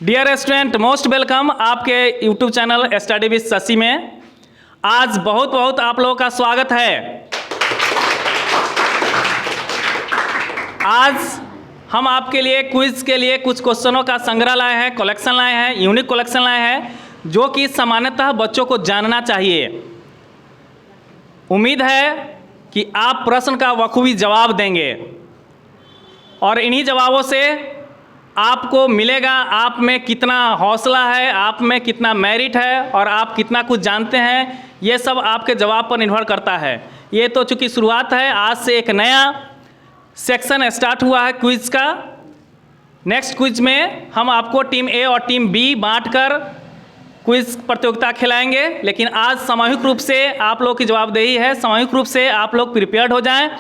Dear student, most welcome आपके YouTube channel study with Shashi में। आज बहुत बहुत आप लोगों का स्वागत है। आज हम आपके लिए क्विज के लिए कुछ क्वेश्चनों का संग्रह लाए हैं, कलेक्शन लाए हैं, यूनिक कलेक्शन लाए हैं, जो कि सामान्यतः बच्चों को जानना चाहिए। उम्मीद है कि आप प्रश्न का बखूबी जवाब देंगे और इन्हीं जवाबों से आपको मिलेगा आप में कितना हौसला है, आप में कितना मेरिट है और आप कितना कुछ जानते हैं। ये सब आपके जवाब पर निर्भर करता है। ये तो चूंकि शुरुआत है, आज से एक नया सेक्शन स्टार्ट हुआ है क्विज का। नेक्स्ट क्विज में हम आपको टीम ए और टीम बी बांटकर क्विज प्रतियोगिता खिलाएंगे, लेकिन आज सामूहिक रूप से आप लोग की जवाबदेही है। सामूहिक रूप से आप लोग प्रिपेयर्ड हो जाएं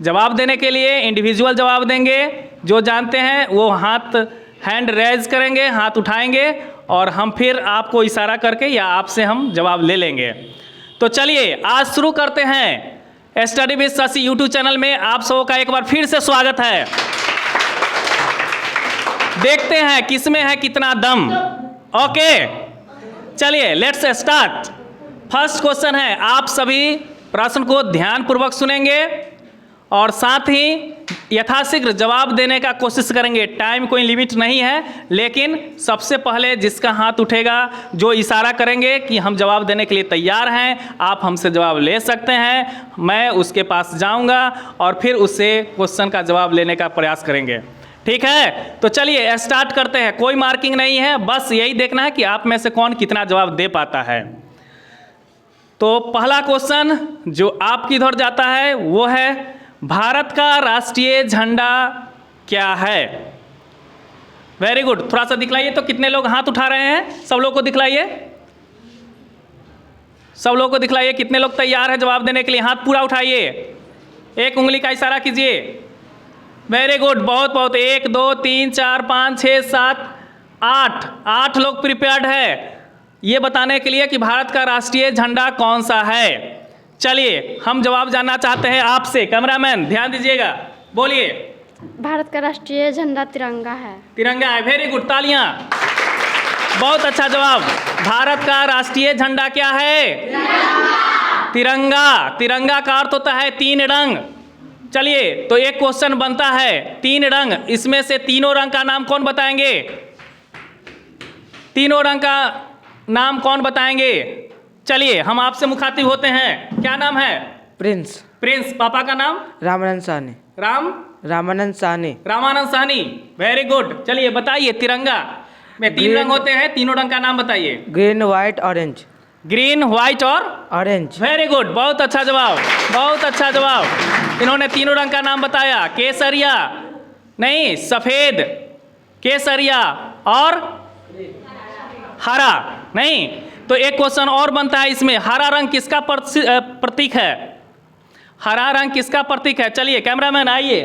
जवाब देने के लिए। इंडिविजुअल जवाब देंगे, जो जानते हैं वो हैंड रेज करेंगे, हाथ उठाएंगे और हम फिर आपको इशारा करके या आपसे हम जवाब ले लेंगे। तो चलिए आज शुरू करते हैं। Study with Shashi YouTube channel में आप सबों का एक बार फिर से स्वागत है। देखते हैं किसमें है कितना दम। ओके चलिए लेट्स स्टार्ट। फर्स्ट क्वेश्चन है, आप सभी प्रश्न को ध्यानपूर्वक सुनेंगे और साथ ही यथाशीघ्र जवाब देने का कोशिश करेंगे। टाइम कोई लिमिट नहीं है, लेकिन सबसे पहले जिसका हाथ उठेगा, जो इशारा करेंगे कि हम जवाब देने के लिए तैयार हैं, आप हमसे जवाब ले सकते हैं, मैं उसके पास जाऊंगा और फिर उससे क्वेश्चन का जवाब लेने का प्रयास करेंगे। ठीक है, तो चलिए स्टार्ट करते हैं। कोई मार्किंग नहीं है, बस यही देखना है कि आप में से कौन कितना जवाब दे पाता है। तो पहला क्वेश्चन जो आपकी इधर जाता है वो है, भारत का राष्ट्रीय झंडा क्या है? वेरी गुड, थोड़ा सा दिखलाइए तो कितने लोग हाथ उठा रहे हैं। सब लोग को दिखलाइए, सब लोग को दिखलाइए कितने लोग तैयार है जवाब देने के लिए। हाथ पूरा उठाइए, एक उंगली का इशारा कीजिए। वेरी गुड, बहुत बहुत। 1 2 3 4 5 6 7 8 लोग प्रिपेयर्ड है ये बताने के लिए कि भारत का राष्ट्रीय झंडा कौन सा है। चलिए हम जवाब जानना चाहते हैं आपसे। कैमरामैन ध्यान दीजिएगा, बोलिए। भारत का राष्ट्रीय झंडा तिरंगा है। तिरंगा है, वेरी गुड, तालियां। बहुत अच्छा जवाब। भारत का राष्ट्रीय झंडा क्या है? तिरंगा। तिरंगा का अर्थ होता है 3 रंग। चलिए तो एक क्वेश्चन बनता है, 3 रंग, इसमें से तीनों रंग का नाम कौन बताएंगे? तीनों रंग का नाम कौन बताएंगे? चलिए हम आपसे मुखातिब होते हैं। क्या नाम है? प्रिंस। प्रिंस। पापा का नाम? रामानंद साहनी। रामानंद साहनी। Ramanand Sahni, very good. चलिए बताइए, तिरंगा में 3 रंग होते हैं, तीनों रंग का नाम बताइए। Green, white, orange. Green, white और ऑरेंज। वेरी गुड, बहुत अच्छा जवाब, बहुत अच्छा जवाब। इन्होंने तीनों रंग का नाम बताया। केसरिया नहीं, सफेद, केसरिया और हरा नहीं। तो एक क्वेश्चन और बनता है इसमें, हरा रंग किसका प्रतीक है? हरा रंग किसका प्रतीक है? चलिए कैमरामैन आइए,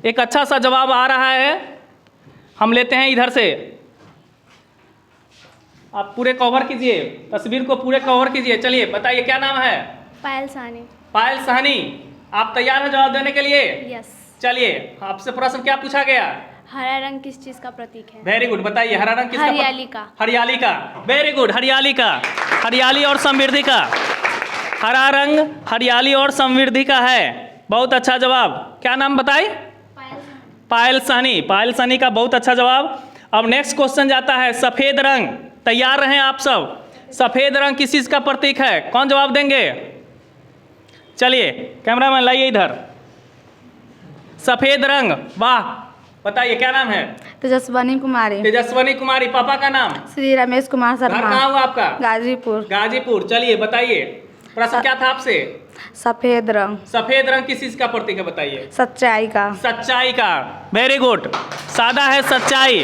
एक अच्छा सा जवाब आ रहा है, हम लेते हैं इधर से। आप पूरे कवर कीजिए, तस्वीर को पूरे कवर कीजिए। चलिए बताइए क्या नाम है? पायल साहनी। पायल साहनी, आप तैयार हैं जवाब देने के लिए? यस। चलिए आपसे प्रश्न क्या पूछा गया? हरा रंग किस चीज का प्रतीक है? वेरी गुड, बताइए हरा रंग किसका? हरियाली का। हरियाली का, वेरी गुड, हरियाली का, हरियाली और समृद्धि का। हरा रंग हरियाली और समृद्धि का है। बहुत अच्छा जवाब। क्या नाम बताए? पायल साहनी। पायल साहनी का बहुत अच्छा जवाब। अब नेक्स्ट क्वेश्चन जाता है, सफेद रंग। तैयार रहें आप सब। सफेद रंग किस चीज का प्रतीक है? कौन जवाब देंगे? चलिए कैमरामैन लाइए इधर। सफेद रंग, वाह, बताइए क्या नाम है? तेजस्वनी कुमारी। तेजस्वनी कुमारी। पापा का नाम? श्री रमेश कुमार घर शर्मा। कहाँ हुआ आपका? गाजीपुर। गाजीपुर। चलिए बताइए प्रश्न क्या था आपसे? सफेद रंग। सफेद रंग किस चीज का प्रतीक है बताइए? सच्चाई का। सच्चाई का, वेरी गुड, सादा है सच्चाई।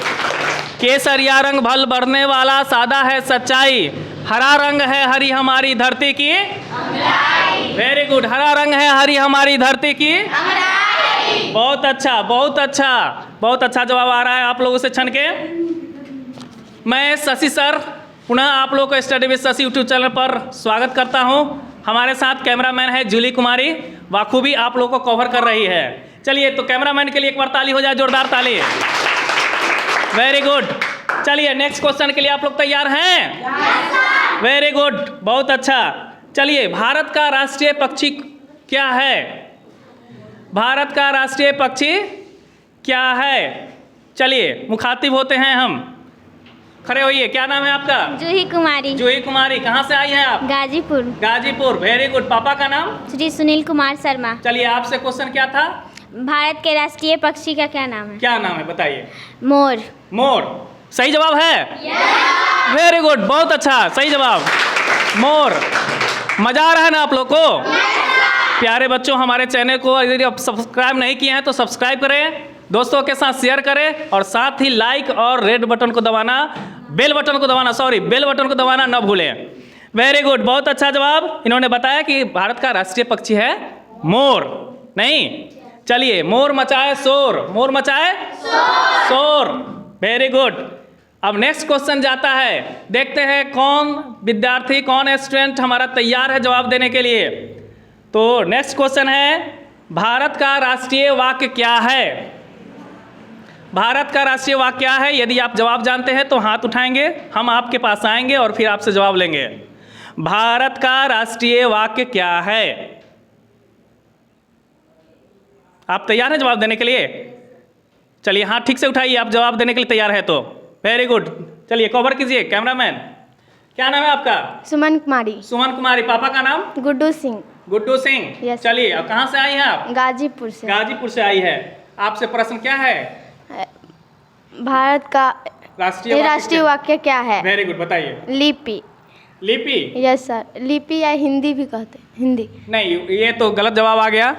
केसरिया रंग भल बढ़ने वाला, सादा है सच्चाई। हरा रंग है हरी हमारी धरती की, वेरी गुड, हरा रंग है हरी हमारी धरती की। बहुत अच्छा, बहुत अच्छा, बहुत अच्छा जवाब आ रहा है आप लोगों से छन के। मैं शशि सर पुनः आप लोगों को study with Shashi YouTube channel पर स्वागत करता हूं। हमारे साथ कैमरामैन है जूली कुमारी, बाखूबी आप लोगों को कवर कर रही है। चलिए तो कैमरामैन के लिए एक बार ताली हो जाए, जोरदार ताली। Very good. चलिए नेक्स्ट क्वेश्चन के लिए आप लोग तैयार हैं? वेरी गुड, बहुत अच्छा। चलिए, भारत का राष्ट्रीय पक्षी क्या है? भारत का राष्ट्रीय पक्षी क्या है? चलिए मुखातिब होते हैं हम। खड़े होइए, क्या नाम है आपका? जूही कुमारी, जूही कुमारी। कहाँ से आई हैं आप? गाजीपुर। Ghazipur, very good. पापा का नाम? श्री सुनील कुमार शर्मा। चलिए, आपसे क्वेश्चन क्या था? भारत के राष्ट्रीय पक्षी का क्या नाम है? क्या नाम है बताइए? मोर। मोर सही जवाब है? वेरी गुड, बहुत अच्छा, सही जवाब मोर। मजा आ रहा है ना आप लोग को? प्यारे बच्चों, हमारे चैनल को यदि आप सब्सक्राइब नहीं किए हैं तो सब्सक्राइब करें, दोस्तों के साथ शेयर करें और साथ ही लाइक और रेड बटन को दबाना, बेल बटन को दबाना न भूलें। वेरी गुड, बहुत अच्छा जवाब। इन्होंने बताया कि भारत का राष्ट्रीय पक्षी है मोर। नहीं, चलिए, मोर मचाए शोर, मोर मचाए शोर। Very good. अब नेक्स्ट क्वेश्चन जाता है, देखते हैं कौन विद्यार्थी, कौन स्टूडेंट हमारा तैयार है जवाब देने के लिए। तो नेक्स्ट क्वेश्चन है, भारत का राष्ट्रीय वाक्य क्या है? भारत का राष्ट्रीय वाक्य क्या है? यदि आप जवाब जानते हैं तो हाथ उठाएंगे, हम आपके पास आएंगे और फिर आपसे जवाब लेंगे। भारत का राष्ट्रीय वाक्य क्या है? आप तैयार हैं जवाब देने के लिए? चलिए हाथ ठीक से उठाइए, आप जवाब देने के लिए तैयार है तो। Very good. चलिए कवर कीजिए कैमरामैन। क्या नाम है आपका? सुमन कुमारी। सुमन कुमारी। पापा का नाम? गुड्डू सिंह। गुड्डू सिंह। Yes. चलिए, अब कहाँ से आई हैं आप? गाजीपुर से। गाजीपुर से आई है। आपसे प्रश्न क्या है? भारत का राष्ट्रीय वाक्य क्या है? वेरी गुड, बताइए। लिपि। लिपि? यस सर, लिपि या हिंदी भी कहते हैं। हिंदी नहीं, ये तो गलत जवाब आ गया।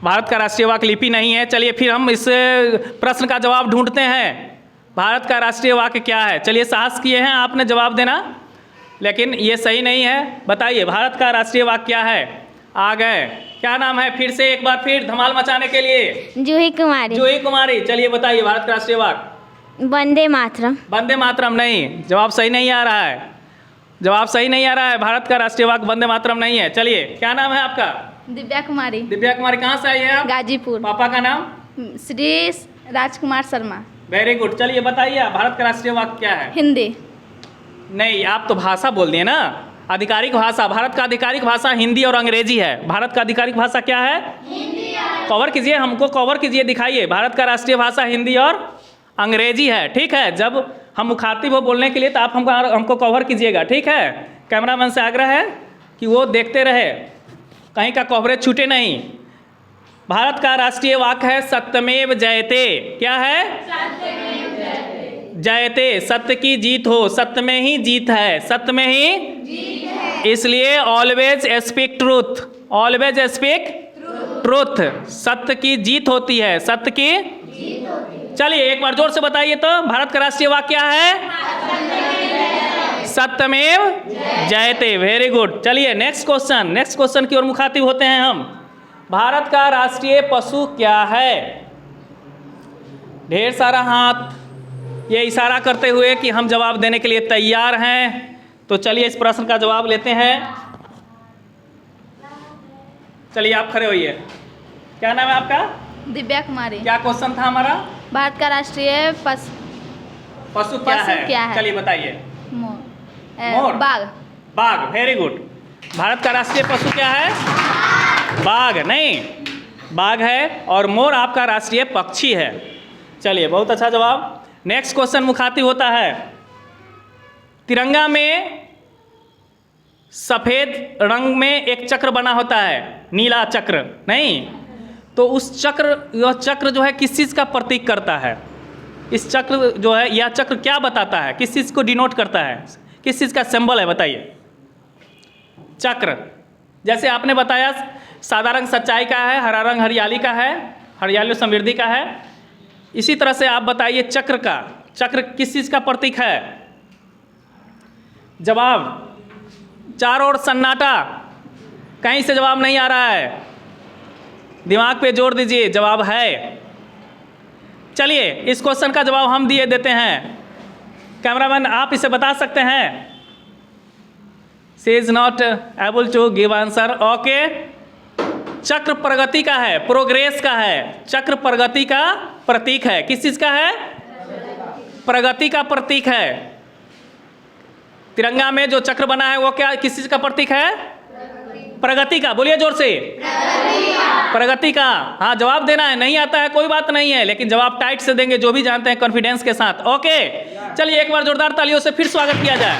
भारत का राष्ट्रीय वाक्य लिपि नहीं है। चलिए फिर हम इस प्रश्न का जवाब ढूंढते हैं। भारत का राष्ट्रीय वाक्य क्या है? चलिए, साहस किए हैं आपने जवाब देना, लेकिन ये सही नहीं है। बताइए, भारत का राष्ट्रीय वाक्य क्या है? आ गए। क्या नाम है? फिर से एक बार फिर धमाल मचाने के लिए। जूही कुमारी। जूही कुमारी। चलिए बताइए, भारत का राष्ट्रीय वाक्य? वंदे मातरम। वंदे मातरम नहीं, जवाब सही नहीं आ रहा है। जवाब सही नहीं आ रहा है। भारत का राष्ट्रीय वाक्य वंदे मातरम नहीं है। चलिए, क्या नाम है आपका? दिव्या कुमारी। दिव्या कुमारी। कहाँ से आई है आप? गाजीपुर। पापा का नाम? श्री राजकुमार शर्मा। Very good. चलिए बताइए, भारत का राष्ट्रीय वाक्य क्या है? हिंदी। नहीं, आप तो भाषा बोल दिए ना, आधिकारिक भाषा। भारत का आधिकारिक भाषा हिंदी और अंग्रेजी है। भारत का आधिकारिक भाषा क्या है? हिंदी। कवर कीजिए, हमको कवर कीजिए, दिखाइए। भारत का राष्ट्रीय भाषा हिंदी और अंग्रेजी है। ठीक है, जब हम मुखातिब हो बोलने के लिए तो आप हमको कवर कीजिएगा। ठीक है, कैमरामैन से आग्रह है कि वो देखते रहे, कहीं का कवरेज छूटे नहीं। भारत का राष्ट्रीय वाक्य है सत्यमेव जयते। क्या है? सत्यमेव जयते। सत्य की जीत हो, सत्य में ही जीत है, सत्य में ही जीत है। इसलिए always speak truth, always speak truth. सत्य की जीत होती है, सत्य की जीत होती है। चलिए एक बार जोर से बताइए तो, भारत का राष्ट्रीय वाक्य क्या है? सत्यमेव जयते। Very good. चलिए नेक्स्ट क्वेश्चन की ओर मुखातिब होते हैं हम। भारत का राष्ट्रीय पशु क्या है? ढेर सारा हाथ ये इशारा करते हुए कि हम जवाब देने के लिए तैयार हैं। तो चलिए इस प्रश्न का जवाब लेते हैं। चलिए आप खड़े होइए। क्या नाम है आपका? दिव्या कुमारी। क्या क्वेश्चन था हमारा? भारत का राष्ट्रीय पशु क्या है? चलिए बताइए। मोर। बाघ। Very good. भारत का राष्ट्रीय पशु क्या है? बाघ नहीं, बाघ है और मोर आपका राष्ट्रीय पक्षी है। चलिए बहुत अच्छा जवाब। नेक्स्ट क्वेश्चन मुखातिब होता है, तिरंगा में सफ़ेद रंग में एक चक्र बना होता है, नीला चक्र नहीं, तो उस चक्र, यह चक्र जो है किस चीज़ का प्रतीक करता है? इस चक्र जो है, यह चक्र क्या बताता है, किस चीज़ को डिनोट करता है, किस चीज़ का सिंबल है बताइए? चक्र। जैसे आपने बताया सादा रंग सच्चाई का है, हरा रंग हरियाली का है, हरियाली और समृद्धि का है। इसी तरह से आप बताइए चक्र किस चीज़ का प्रतीक है? जवाब, चारों ओर सन्नाटा, कहीं से जवाब नहीं आ रहा है, दिमाग पे जोर दीजिए, जवाब है। चलिए इस क्वेश्चन का जवाब हम दिए देते हैं। कैमरामैन आप इसे बता सकते हैं? She is not able to give answer. Okay, चक्र प्रगति का है, प्रोग्रेस का है। चक्र प्रगति का प्रतीक है। किस चीज़ का है? प्रगति का प्रतीक है? तिरंगा में जो चक्र बना है वो क्या किस चीज का प्रतीक है? प्रगति का। बोलिए जोर से, प्रगति का। हाँ, जवाब देना है, नहीं आता है कोई बात नहीं है, लेकिन जवाब टाइट से देंगे, जो भी जानते हैं कॉन्फिडेंस के साथ। ओके, चलिए एक बार जोरदार तालियों से फिर स्वागत किया जाए।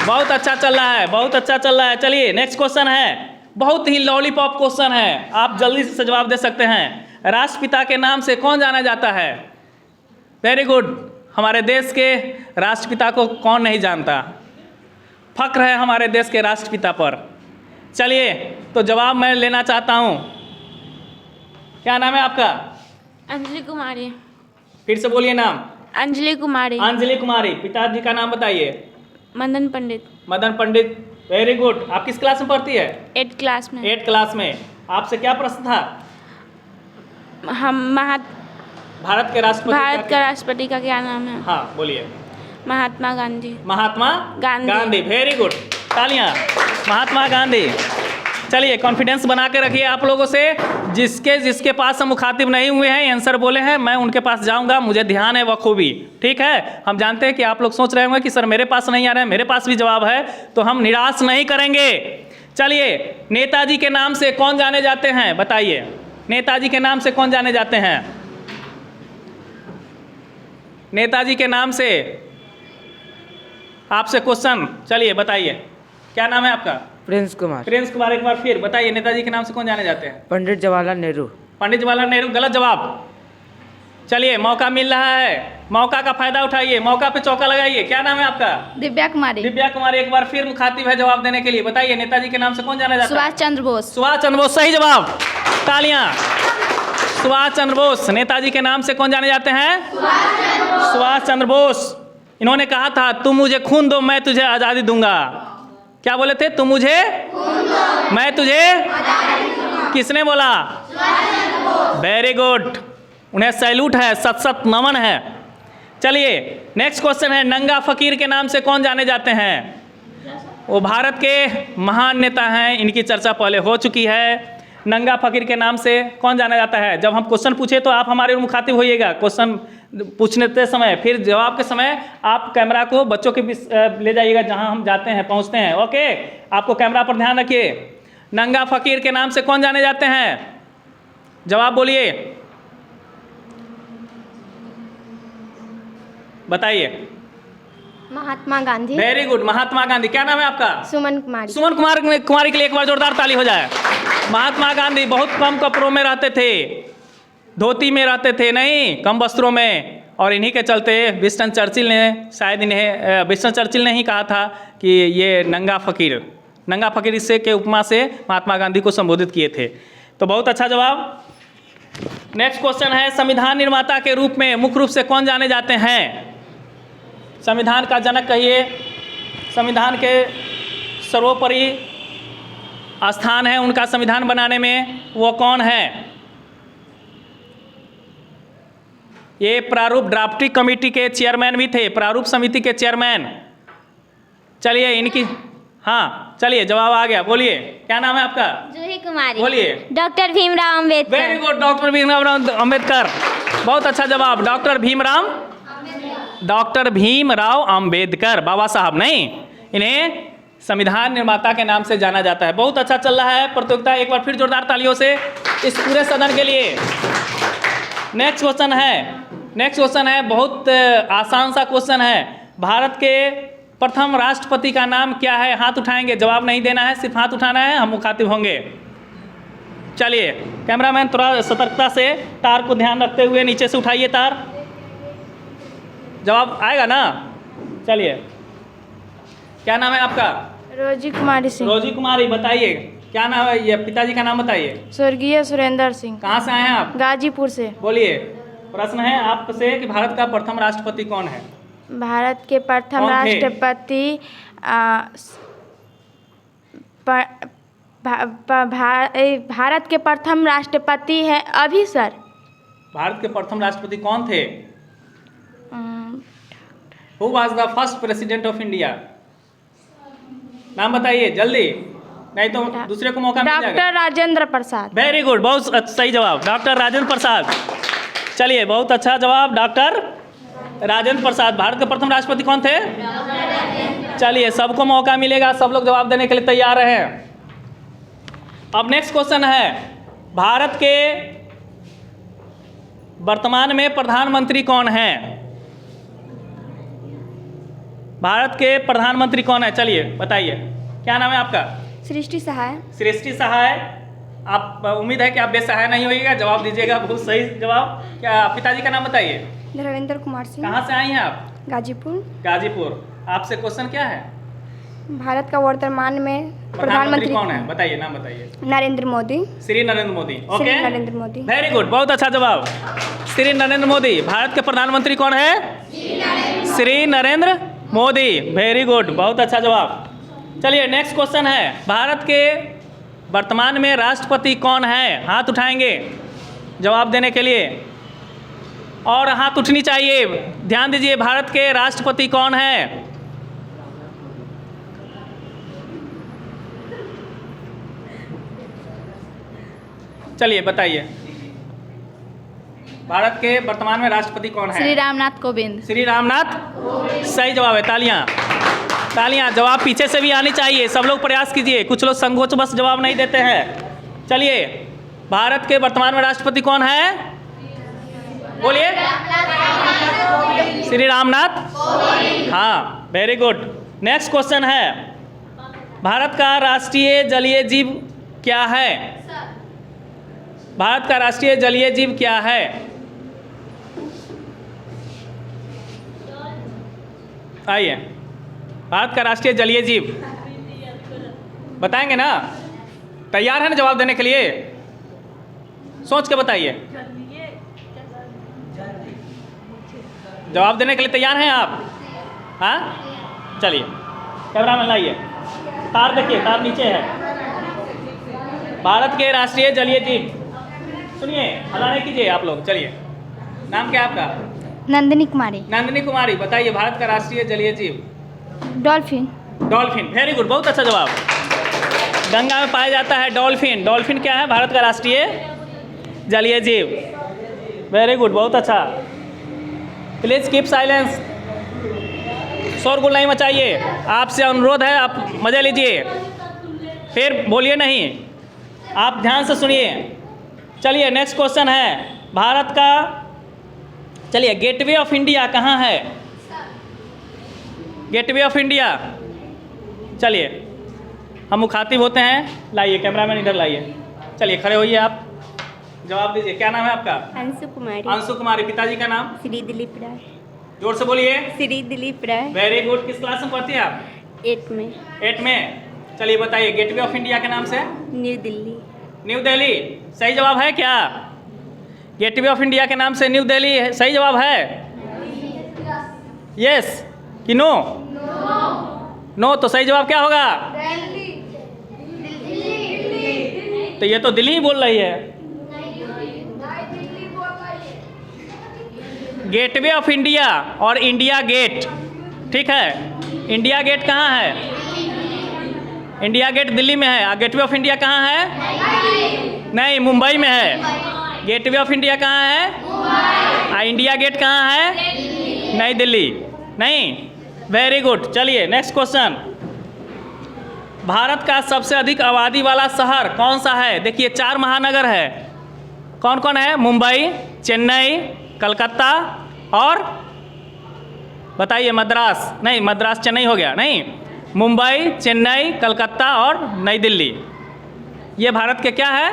बहुत अच्छा चल रहा है, बहुत अच्छा चल रहा है। चलिए नेक्स्ट क्वेश्चन है, बहुत ही लॉलीपॉप क्वेश्चन है, आप जल्दी से जवाब दे सकते हैं। राष्ट्रपिता के नाम से कौन जाना जाता है? Very good. हमारे देश के राष्ट्रपिता को कौन नहीं जानता? फक्र है हमारे देश के राष्ट्रपिता पर। चलिए तो जवाब मैं लेना चाहता हूँ। क्या नाम है आपका? अंजलि कुमारी। फिर से बोलिए नाम। अंजलि कुमारी। अंजलि कुमारी। पिताजी का नाम बताइए। मदन पंडित। मदन पंडित। Very good. आप किस क्लास में पढ़ती है? 8th क्लास में। 8th क्लास में। आपसे क्या प्रश्न था? हम भारत के राष्ट्रपति भारत का राष्ट्रपति का क्या नाम है? हाँ बोलिए। महात्मा गांधी। महात्मा गांधी। वेरी गुड, तालियां। महात्मा गांधी। चलिए कॉन्फिडेंस बना के रखिए आप लोगों से। जिसके पास हम मुखातिब नहीं हुए हैं, आंसर बोले हैं, मैं उनके पास जाऊंगा, मुझे ध्यान है बखूबी। ठीक है, हम जानते हैं कि आप लोग सोच रहे होंगे कि सर मेरे पास नहीं आ रहे हैं, मेरे पास भी जवाब है, तो हम निराश नहीं करेंगे। चलिए, नेताजी के नाम से कौन जाने जाते हैं? बताइए, नेताजी के नाम से कौन जाने जाते हैं? नेताजी के नाम से आपसे क्वेश्चन, चलिए बताइए, क्या नाम है आपका? प्रिंस कुमार। प्रिंस कुमार। एक बार फिर बताइए, नेताजी के नाम से कौन जाने जाते हैं? पंडित जवाहरलाल नेहरू। पंडित जवाहरलाल नेहरू। गलत जवाब। चलिए, मौका मिल रहा है, मौका का फायदा उठाइए, मौका पे चौका लगाइए। क्या नाम है आपका? दिव्या कुमारी। दिव्या कुमारी। एक बार फिर मुखातिब है जवाब देने के लिए। बताइए, नेताजी के नाम से कौन जाना जाता है? सुभाष चंद्र बोस। सुभाष चंद्र बोस। सही जवाब, तालियां। सुभाष चंद्र बोस। नेताजी के नाम से कौन जाने जाते हैं? सुभाष चंद्र बोस। इन्होंने कहा था, तुम मुझे खून दो मैं तुझे आज़ादी दूंगा। क्या बोले थे? तुम मुझे खून दो मैं तुझे आज़ादी दूंगा। किसने बोला? वेरी गुड, उन्हें सैल्यूट है, सत सत नमन है। चलिए नेक्स्ट क्वेश्चन है, नंगा फकीर के नाम से कौन जाने जाते हैं? वो भारत के महान नेता हैं, इनकी चर्चा पहले हो चुकी है। नंगा फकीर के नाम से कौन जाना जाता है? जब हम क्वेश्चन पूछे तो आप हमारे मुखातिब होइएगा। क्वेश्चन पूछने के समय, फिर जवाब के समय आप कैमरा को बच्चों के बीच ले जाइएगा जहां हम जाते हैं, पहुंचते हैं। ओके, आपको कैमरा पर ध्यान रखिए। नंगा फकीर के नाम से कौन जाने जाते हैं? जवाब बोलिए, बताइए। महात्मा गांधी। Very good, Mahatma Gandhi. क्या नाम है आपका? सुमन कुमारी। सुमन कुमारी के लिए एक बार जोरदार ताली हो जाए। महात्मा गांधी बहुत कम कपड़ों में रहते थे, धोती में रहते थे, नहीं कम वस्त्रों में, और इन्हीं के चलते विंस्टन चर्चिल ने शायद इन्हें विंस्टन चर्चिल ने ही कहा था कि ये नंगा फकीर इससे के उपमा से महात्मा गांधी को संबोधित किए थे। तो बहुत अच्छा जवाब। नेक्स्ट क्वेश्चन है, संविधान निर्माता के रूप में मुख्य रूप से कौन जाने जाते हैं? संविधान का जनक कहिए, संविधान के सर्वोपरि स्थान है उनका संविधान बनाने में, वो कौन है? ये प्रारूप ड्राफ्टिंग कमेटी के चेयरमैन भी थे, प्रारूप समिति के चेयरमैन। चलिए इनकी, हाँ चलिए जवाब आ गया। बोलिए, क्या नाम है आपका? जूही कुमारी। बोलिए। Doctor Bhimrao Ambedkar. Very good, doctor Bhimrao Ambedkar. बहुत अच्छा जवाब, डॉक्टर भीमराव अंबेडकर, बाबा साहब नहीं, इन्हें संविधान निर्माता के नाम से जाना जाता है। बहुत अच्छा चल रहा है प्रतियोगिता, एक बार फिर जोरदार तालियों से इस पूरे सदन के लिए। नेक्स्ट क्वेश्चन है, बहुत आसान सा क्वेश्चन है। भारत के प्रथम राष्ट्रपति का नाम क्या है? हाथ उठाएंगे, जवाब नहीं देना है, सिर्फ हाथ उठाना है, हम मुखातिब होंगे। चलिए कैमरामैन थोड़ा सतर्कता से तार को ध्यान रखते हुए नीचे से उठाइए तार, जवाब आएगा ना। चलिए, क्या नाम है आपका? रोजी कुमारी सिंह। रोजी कुमारी। बताइए क्या नाम है, ये पिताजी का नाम बताइए। स्वर्गीय सुरेंद्र सिंह। कहाँ से आए हैं आप? गाजीपुर से। बोलिए, प्रश्न है आपसे कि भारत का प्रथम राष्ट्रपति कौन है? भारत के प्रथम कौन थे? राष्ट्रपति भारत के प्रथम राष्ट्रपति है अभी सर। भारत के प्रथम राष्ट्रपति कौन थे? Who was the first president of India? नाम बताइए जल्दी, नहीं तो दूसरे को मौका मिल जाएगा। Doctor Rajendra Prasad. Very good, बहुत सही जवाब, डॉक्टर राजेंद्र प्रसाद। चलिए बहुत अच्छा जवाब, डॉक्टर राजेंद्र प्रसाद। भारत के प्रथम राष्ट्रपति कौन थे? चलिए, सबको मौका मिलेगा, सब लोग जवाब देने के लिए तैयार हैं। अब नेक्स्ट क्वेश्चन है, भारत के वर्तमान में प्रधानमंत्री कौन है? भारत के प्रधानमंत्री कौन है? चलिए बताइए, क्या नाम है आपका? सृष्टि सहाय। सृष्टि सहाय। आप उम्मीद है कि आप बेसहाय नहीं होइएगा, जवाब दीजिएगा बहुत सही जवाब। क्या पिताजी का नाम बताइए? धर्मेंद्र कुमार सिंह। कहाँ से आई हैं आप? गाजीपुर। गाजीपुर। आपसे क्वेश्चन क्या है? भारत का वर्तमान में प्रधानमंत्री कौन है? बताइए, नाम बताइए। Narendra Modi. Shri Narendra Modi. Okay, Shri Narendra Modi. Very good, बहुत अच्छा जवाब। श्री नरेंद्र मोदी। भारत के प्रधानमंत्री कौन है? श्री नरेंद्र मोदी। वेरी गुड, बहुत अच्छा जवाब। चलिए नेक्स्ट क्वेश्चन है, भारत के वर्तमान में राष्ट्रपति कौन है? हाथ उठाएंगे जवाब देने के लिए, और हाथ उठनी चाहिए। ध्यान दीजिए, भारत के राष्ट्रपति कौन है? चलिए बताइए, भारत के वर्तमान में राष्ट्रपति कौन है? श्री रामनाथ कोविंद। श्री रामनाथ, सही जवाब है। तालियां तालियां। जवाब पीछे से भी आनी चाहिए, सब लोग प्रयास कीजिए, कुछ लोग संकोच बस जवाब नहीं देते हैं। चलिए, भारत के वर्तमान में राष्ट्रपति कौन है? बोलिए। श्री रामनाथ। हाँ, वेरी गुड। नेक्स्ट क्वेश्चन है, भारत का राष्ट्रीय जलीय जीव क्या है? भारत का राष्ट्रीय जलीय जीव क्या है? आइए, भारत का राष्ट्रीय जलीय जीव बताएंगे ना? तैयार है ना जवाब देने के लिए? सोच के बताइए, जवाब देने के लिए तैयार हैं आप? हाँ, चलिए कैमरा में लाइए, तार देखिए, तार नीचे है। भारत के राष्ट्रीय जलीय जीव, सुनिए, हल्ला नहीं कीजिए आप लोग। चलिए, नाम क्या है आपका? नंदिनी कुमारी। नंदिनी कुमारी। बताइए, भारत का राष्ट्रीय जलीय जीव? डॉल्फिन। डॉल्फिन। वेरी गुड, बहुत अच्छा जवाब। गंगा में पाया जाता है डॉल्फिन। डॉल्फिन क्या है? भारत का राष्ट्रीय जलीय जीव। वेरी गुड, बहुत अच्छा। प्लीज कीप साइलेंस, शोरगुल नहीं मचाइए। आपसे अनुरोध है, आप मजे लीजिए, फिर बोलिए नहीं, आप ध्यान से सुनिए। चलिए नेक्स्ट क्वेश्चन है, भारत का, चलिए, गेटवे ऑफ इंडिया कहाँ है? Gateway of India. चलिए, हम मुखातिब होते हैं। लाइए, कैमरामैन इधर लाइए। चलिए, खड़े होइए, आप जवाब दीजिए। क्या नाम है आपका? अंशु कुमारी। अंशु कुमारी। पिताजी का नाम? श्री दिलीप राय। जोर से बोलिए। श्री दिलीप राय। Very good. किस क्लास में पढ़ती हैं आप? 8 में। 8 में। चलिए बताइए, गेटवे ऑफ इंडिया के नाम से? न्यू दिल्ली। न्यू दिल्ली। सही जवाब है क्या? गेटवे ऑफ इंडिया के नाम से न्यू दिल्ली है, सही जवाब है? यस कि नो? नो। तो सही जवाब क्या होगा? तो ये तो दिल्ली ही बोल रही है। गेटवे ऑफ इंडिया और इंडिया गेट, ठीक है। इंडिया गेट कहाँ है? इंडिया गेट दिल्ली में है। गेटवे ऑफ इंडिया कहाँ है? नहीं, मुंबई में है। गेटवे ऑफ इंडिया कहाँ है? इंडिया गेट कहाँ है? नई दिल्ली। नहीं, वेरी गुड। चलिए नेक्स्ट क्वेश्चन, भारत का सबसे अधिक आबादी वाला शहर कौन सा है? देखिए, 4 महानगर है। कौन कौन है? मुंबई, चेन्नई, कलकत्ता और बताइए मद्रास। नहीं, मद्रास चेन्नई हो गया। नहीं, मुंबई, चेन्नई, कलकत्ता और नई दिल्ली। ये भारत के क्या है?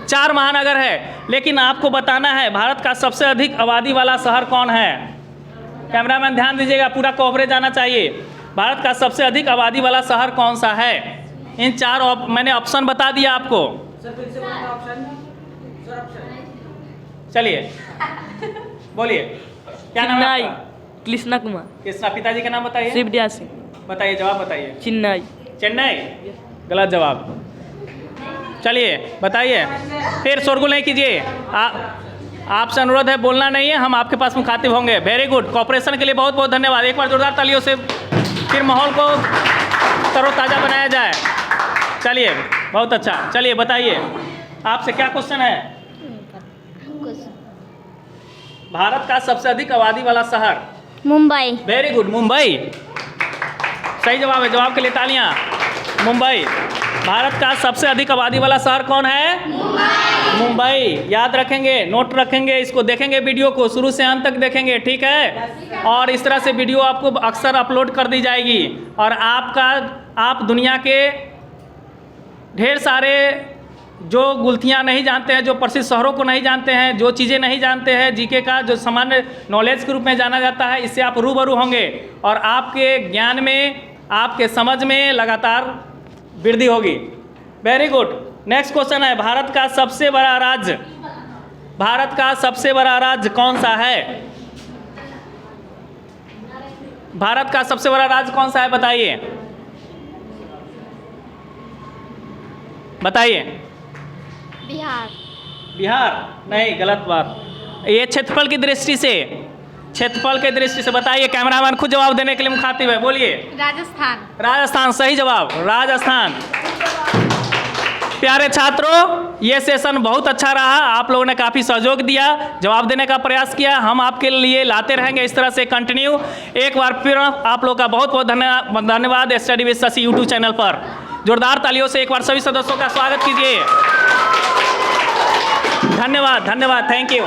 4 महानगर है। लेकिन आपको बताना है भारत का सबसे अधिक आबादी वाला शहर कौन है? कैमरामैन ध्यान दीजिएगा, पूरा कवरेज आना चाहिए। भारत का सबसे अधिक आबादी वाला शहर कौन सा है? इन 4 मैंने ऑप्शन बता दिया आपको। चलिए बोलिए, क्या नाम है आपका? कृष्णा कुमार। कृष्णा। पिताजी का नाम बताइए। शिवदया सिंह। बताइए, जवाब बताइए। चेन्नई। चेन्नई, गलत जवाब। चलिए बताइए, फिर शोरगुल नहीं कीजिए। आपसे अनुरोध है, बोलना नहीं है, हम आपके पास मुखातिब होंगे। वेरी गुड, कॉपरेशन के लिए बहुत बहुत धन्यवाद। एक बार जोरदार तालियों से फिर माहौल को तरोताज़ा बनाया जाए। चलिए, बहुत अच्छा। चलिए बताइए, आपसे क्या क्वेश्चन है? भारत का सबसे अधिक आबादी वाला शहर मुंबई। वेरी गुड, मुंबई सही जवाब है। जवाब के लिए तालियां। मुंबई। भारत का सबसे अधिक आबादी वाला शहर कौन है? मुंबई। याद रखेंगे, नोट रखेंगे, इसको देखेंगे, वीडियो को शुरू से अंत तक देखेंगे, ठीक है। और इस तरह से वीडियो आपको अक्सर अपलोड कर दी जाएगी। और आप दुनिया के ढेर सारे जो गुलथियाँ नहीं जानते हैं, जो प्रसिद्ध शहरों को नहीं जानते हैं, जो चीज़ें नहीं जानते हैं, जीके का जो सामान्य नॉलेज के रूप में जाना जाता है, इससे आप रूबरू होंगे और आपके ज्ञान में, आपके समझ में लगातार वृद्धि होगी। Very good. नेक्स्ट क्वेश्चन है, भारत का सबसे बड़ा राज्य कौन सा है? भारत का सबसे बड़ा राज्य कौन सा है, बताइए बताइए। बिहार। बिहार नहीं, गलत बात। ये क्षेत्रफल की दृष्टि से, क्षेत्रफल के दृष्टि से बताइए। कैमरामैन खुद जवाब देने के लिए मुखातिब है, बोलिए। राजस्थान। राजस्थान सही जवाब, राजस्थान। प्यारे छात्रों, ये सेशन बहुत अच्छा रहा। आप लोगों ने काफ़ी सहयोग दिया, जवाब देने का प्रयास किया। हम आपके लिए लाते रहेंगे इस तरह से कंटिन्यू। एक बार फिर आप लोग का बहुत बहुत धन्यवाद study with Shashi YouTube channel पर। जोरदार तालियों से एक बार सभी सदस्यों का स्वागत कीजिए। धन्यवाद, थैंक यू।